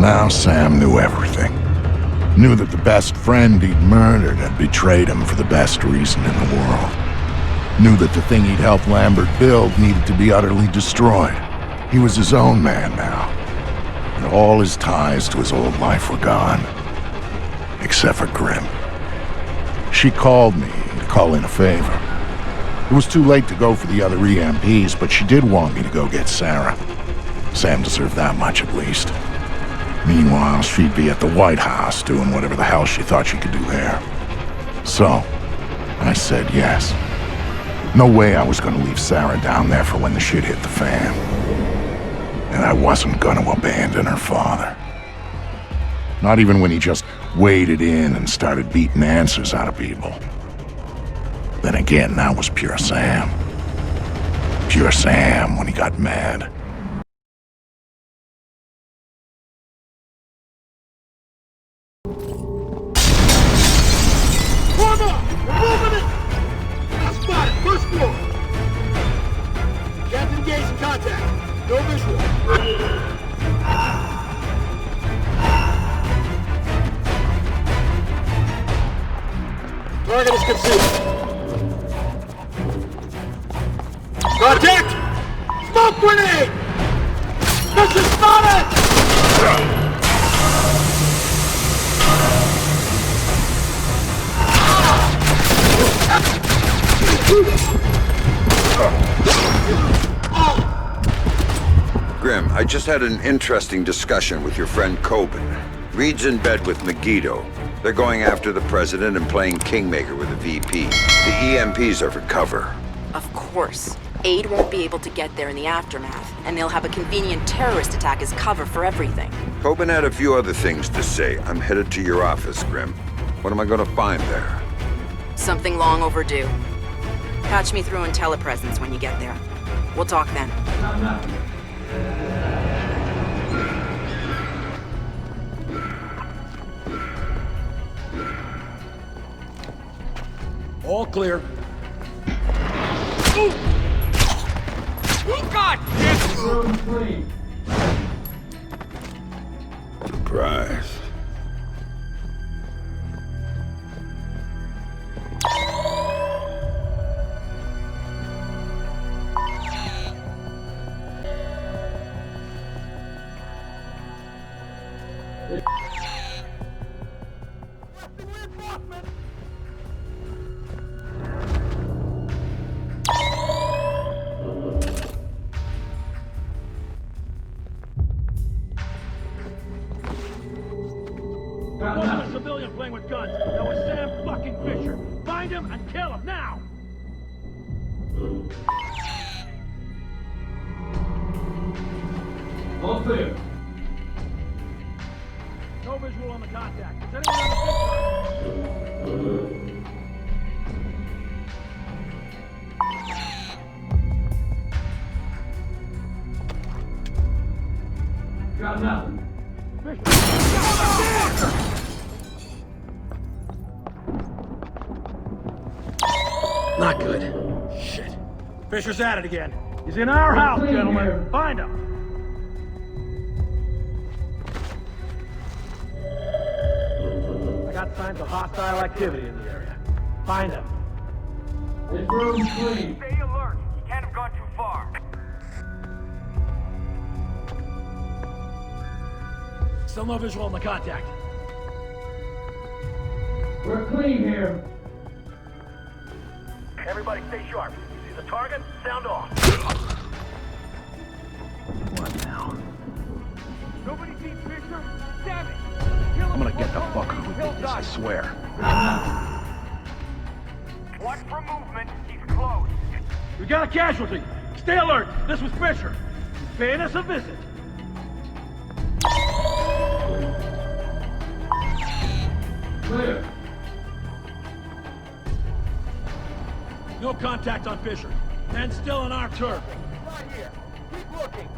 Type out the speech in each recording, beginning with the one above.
And now Sam knew everything. Knew that the best friend he'd murdered had betrayed him for the best reason in the world. Knew that the thing he'd helped Lambert build needed to be utterly destroyed. He was his own man now. And all his ties to his old life were gone. Except for Grim. She called me to call in a favor. It was too late to go for the other EMPs, but she did want me to go get Sarah. Sam deserved that much at least. Meanwhile, she'd be at the White House doing whatever the hell she thought she could do there. So, I said yes. No way I was gonna leave Sarah down there for when the shit hit the fan. And I wasn't gonna abandon her father. Not even when he just waded in and started beating answers out of people. Then again, that was pure Sam. Pure Sam when he got mad. Form up! We're moving it! I spotted! First floor! Captain engaged in contact. No visual. Target is concealed. Contact! Smoke grenade! Mission spotted! Grim, I just had an interesting discussion with your friend Coben. Reed's in bed with Megiddo. They're going after the president and playing Kingmaker with the VP. The EMPs are for cover. Of course. Aid won't be able to get there in the aftermath, and they'll have a convenient terrorist attack as cover for everything. Coben had a few other things to say. I'm headed to your office, Grim. What am I gonna find there? Something long overdue. Patch me through in telepresence when you get there. We'll talk then. All clear. Ooh! Oh, God! Surprise. Wasn't a civilian playing with guns. That was Sam fucking Fisher. Find him and kill him now! All clear. No visual on the contact. Is anyone on the picture? Got nothing. Not good. Shit. Fisher's at it again. He's in our house, gentlemen. Find him. I got signs of hostile activity in the area. Find him. This room's clean. Stay alert. You can't have gone too far. Still no visual on the contact. We're clean here. Everybody stay sharp. You see the target? Sound off. What now? Nobody sees Fisher? Damn it! Kill him I'm gonna get the before fucker who he kills did this, I us. swear. Watch for movement. He's close. We got a casualty. Stay alert. This was Fisher. He's paying us a visit. Clear. No contact on Fisher. Men still on our turf. Right here. Keep looking.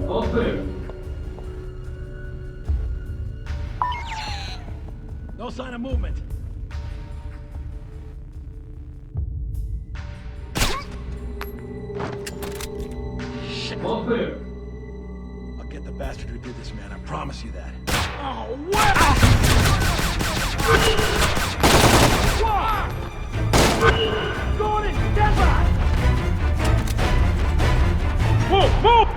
All clear. No sign of movement. All clear. get the bastard who did this, man. I promise you that. Oh, what? Whoa! Gordon, step back! Move, move!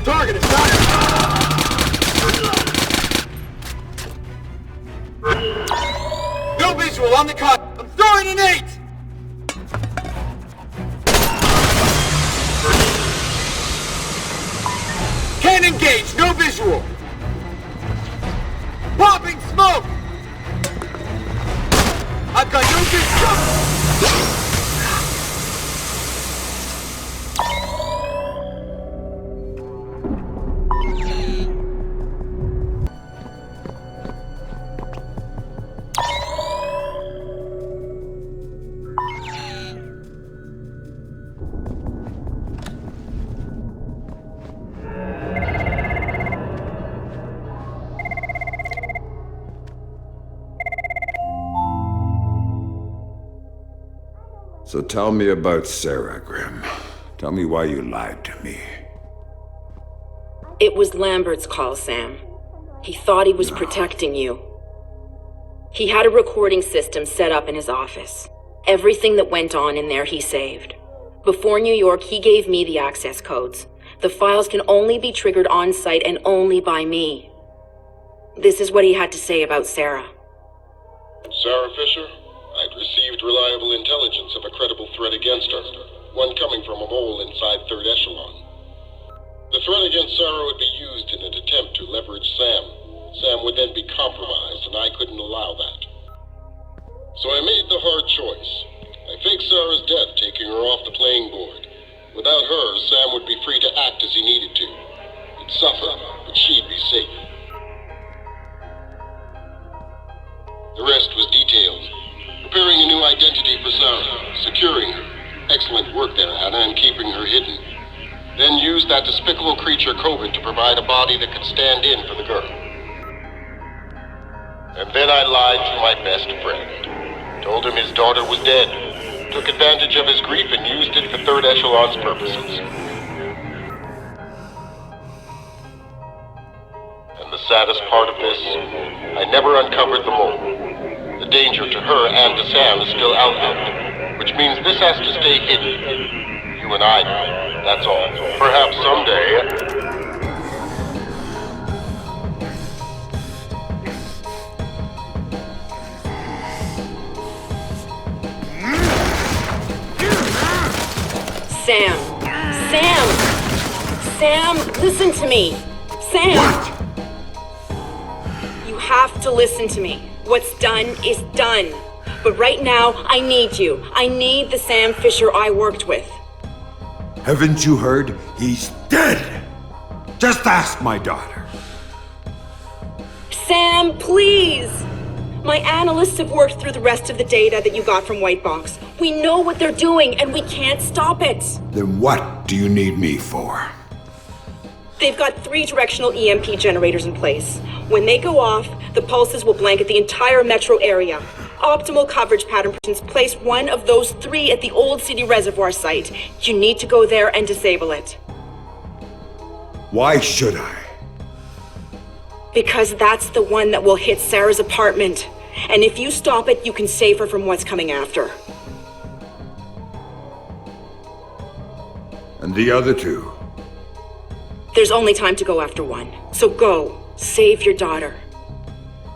Target is not. No visual on the cut. I'm throwing an 8. Can't engage. No visual. Popping smoke. I've got no visual. So tell me about Sarah, Grim. Tell me why you lied to me. It was Lambert's call, Sam. He thought he was protecting you. He had a recording system set up in his office. Everything that went on in there he saved. Before New York, he gave me the access codes. The files can only be triggered on-site and only by me. This is what he had to say about Sarah. Sarah Fisher? I'd received reliable intelligence of a credible threat against her, one coming from a mole inside Third Echelon. The threat against Sarah would be used in an attempt to leverage Sam. Sam would then be compromised, and I couldn't allow that. So I made the hard choice. I faked Sarah's death, taking her off the playing board. Without her, Sam would be free to act as he needed to. He'd suffer, but she'd be safe. The rest was detailed. Preparing a new identity for Sarah, securing her. Excellent work there, Anna, and keeping her hidden. Then used that despicable creature, Coben, to provide a body that could stand in for the girl. And then I lied to my best friend. Told him his daughter was dead. Took advantage of his grief and used it for Third Echelon's purposes. And the saddest part of this, I never uncovered the mole. The danger to her and to Sam is still out there, which means this has to stay hidden. You and I know, that's all. Perhaps someday... Sam! Sam! Sam, listen to me! Sam! What? You have to listen to me. What's done is done. But right now, I need you. I need the Sam Fisher I worked with. Haven't you heard? He's dead! Just ask my daughter. Sam, please! My analysts have worked through the rest of the data that you got from White Box. We know what they're doing, and we can't stop it. Then what do you need me for? They've got 3 directional EMP generators in place. When they go off, the pulses will blanket the entire metro area. Optimal coverage pattern predictions place one of those 3 at the Old City Reservoir site. You need to go there and disable it. Why should I? Because that's the one that will hit Sarah's apartment. And if you stop it, you can save her from what's coming after. And the other 2? There's only time to go after one. So go. Save your daughter.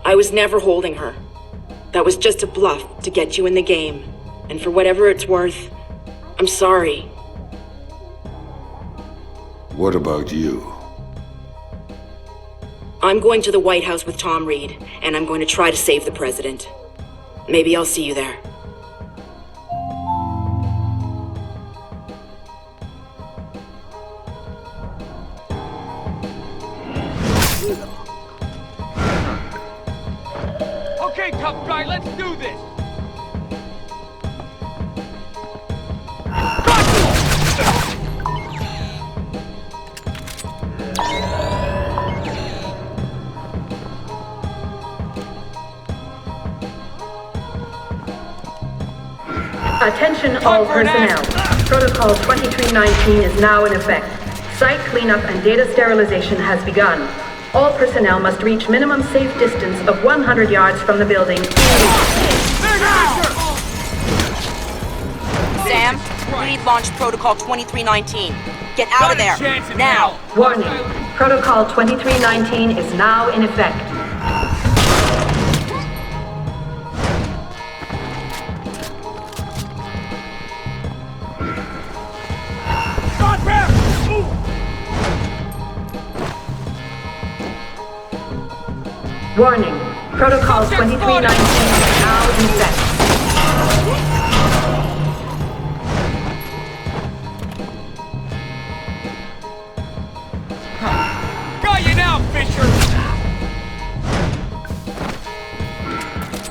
I was never holding her. That was just a bluff to get you in the game. And for whatever it's worth, I'm sorry. What about you? I'm going to the White House with Tom Reed, and I'm going to try to save the president. Maybe I'll see you there. Okay, tough guy, let's do this! Attention all personnel. Protocol 2319 is now in effect. Site cleanup and data sterilization has begun. All personnel must reach minimum safe distance of 100 yards from the building. Sam, Reed launched Protocol 2319. Get out of there, now! Warning. Protocol 2319 is now in effect. Warning. Protocol 2319 is now in effect. Got you now, Fisher!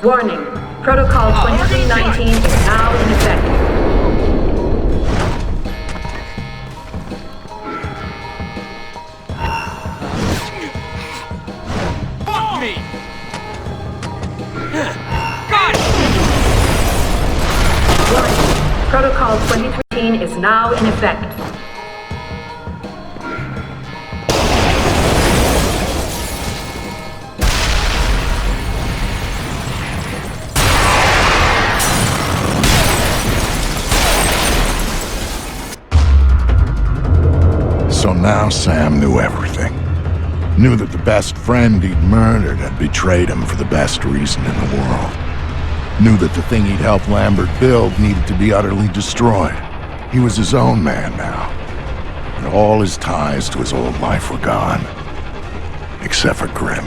Warning. Protocol 2319 is now in effect. Me! Got it! Warning. Protocol 2013 is now in effect. So now Sam knew everything. Knew that the best friend he'd murdered had betrayed him for the best reason in the world. Knew that the thing he'd helped Lambert build needed to be utterly destroyed. He was his own man now. And all his ties to his old life were gone. Except for Grim.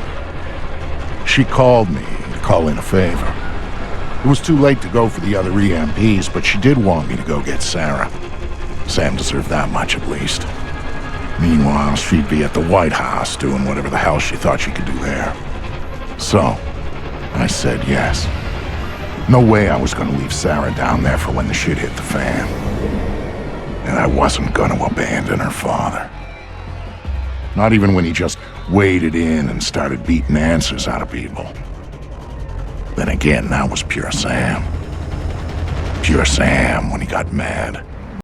She called me to call in a favor. It was too late to go for the other EMPs, but she did want me to go get Sarah. Sam deserved that much at least. Meanwhile, she'd be at the White House doing whatever the hell she thought she could do there. So, I said yes. No way I was gonna leave Sarah down there for when the shit hit the fan. And I wasn't gonna abandon her father. Not even when he just waded in and started beating answers out of people. Then again, that was pure Sam. Pure Sam when he got mad.